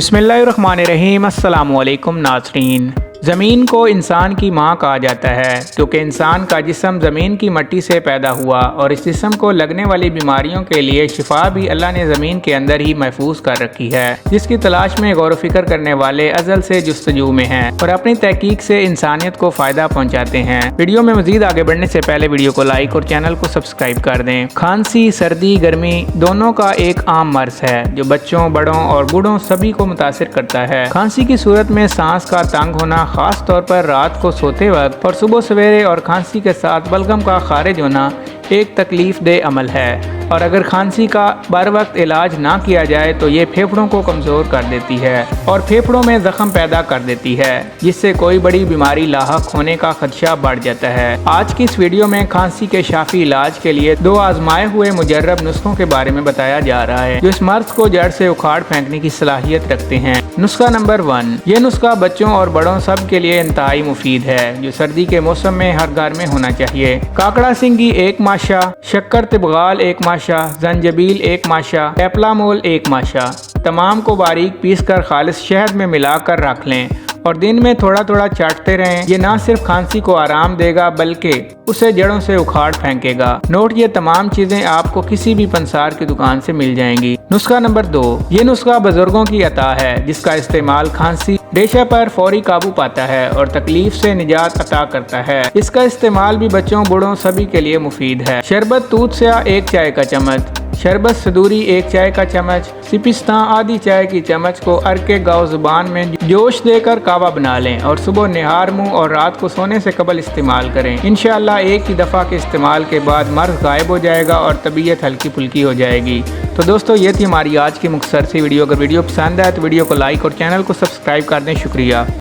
बिस्मिल्लाहिर्रहमानिर्रहीम। अस्सलामु अलैकुम नाज़रीन। ज़मीन को इंसान की माँ कहा जाता है क्योंकि इंसान का जिस्म ज़मीन की मिट्टी से पैदा हुआ और इस जिस्म को लगने वाली बीमारियों के लिए शिफा भी अल्लाह ने ज़मीन के अंदर ही महफूज कर रखी है, जिसकी तलाश में गौर फिक्र करने वाले अज़ल से जुस्तजू में हैं और अपनी तहकीक से इंसानियत को फ़ायदा पहुँचाते हैं। वीडियो में मज़ीद आगे बढ़ने से पहले वीडियो को लाइक और चैनल को सब्सक्राइब कर दें। खांसी, सर्दी, गर्मी दोनों का एक आम मर्ज है जो बच्चों, बड़ों और बूढ़ों सभी को मुतासिर करता है। खांसी की सूरत में सांस का तंग होना, खास तौर पर रात को सोते वक्त और सुबह सवेरे, और खांसी के साथ बलगम का खारिज होना एक तकलीफ दे अमल है और अगर खांसी का बर वक्त इलाज ना किया जाए तो ये फेफड़ों को कमज़ोर कर देती है और फेफड़ों में जख्म पैदा कर देती है, जिससे कोई बड़ी बीमारी लाहक होने का खदशा बढ़ जाता है। आज की इस वीडियो में खांसी के शाफी इलाज के लिए दो आजमाए हुए मुजर्रब नुस्खों के बारे में बताया जा रहा है जो इस मर्ज को जड़ से उखाड़ फेंकने की सलाहियत रखते हैं। नुस्खा नंबर 1। ये नुस्खा बच्चों और बड़ों सब के लिए इंतहाई मुफीद है जो सर्दी के मौसम में हर घर में होना चाहिए। काकड़ा सिंगी 1 माशा, शक्कर तिबगाल 1 माशा, जंजबील 1 माशा, एप्लामोल 1 माशा। तमाम को बारीक पीस कर खालिस शहद में मिलाकर रख लें और दिन में थोड़ा थोड़ा चाटते रहें। ये ना सिर्फ खांसी को आराम देगा बल्कि उसे जड़ों से उखाड़ फेंकेगा। नोट, ये तमाम चीजें आपको किसी भी पंसार की दुकान से मिल जाएंगी। नुस्खा नंबर 2। ये नुस्खा बुजुर्गों की अता है जिसका इस्तेमाल खांसी, रेशा पर फौरी काबू पाता है और तकलीफ से निजात अता करता है। इसका इस्तेमाल भी बच्चों, बूढ़ों सभी के लिए मुफीद है। शरबत तूत स्याह 1 चाय का चम्मच, शरबत सदूरी 1 चाय का चम्मच, सिपिस्तान आधी चाय की चम्मच को अर्के गाँव जुबान में जोश देकर कावा बना लें और सुबह निहार मुंह और रात को सोने से कबल इस्तेमाल करें। इंशाअल्लाह एक ही दफ़ा के इस्तेमाल के बाद मर्ज गायब हो जाएगा और तबीयत हल्की फुल्की हो जाएगी। तो दोस्तों, ये थी हमारी आज की मुख्तसर सी वीडियो। अगर वीडियो पसंद आए तो वीडियो को लाइक और चैनल को सब्सक्राइब कर दें। शुक्रिया।